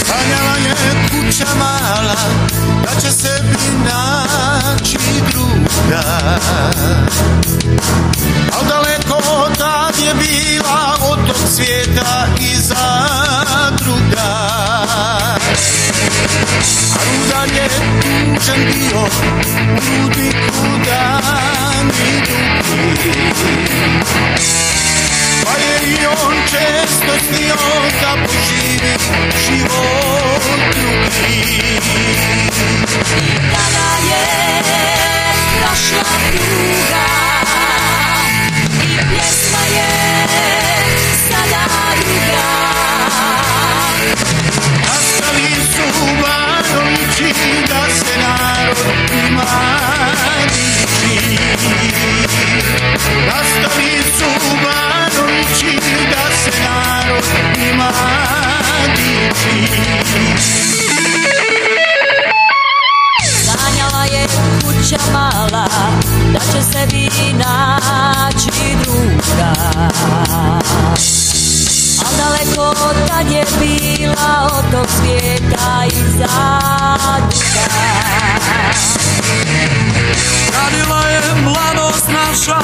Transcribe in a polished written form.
Sanjala je kuća mala, da će sebi naći druga, al daleko tad je bila od tog svijeta i zadruga. A rudan je tužan bio, ljudi kudan i dugi, pa je i on često snio da poživi život drugi. I tada je prošla pruga i pjesma je sada druga. Nastali su Banovići da se narod njima diči. Nastali su Banovići da se narod njima diči. Sanjala je kuća mala, da će sebi naći druga, al daleko tad je bila od tog svijeta i zadruga. Radila je mladost naša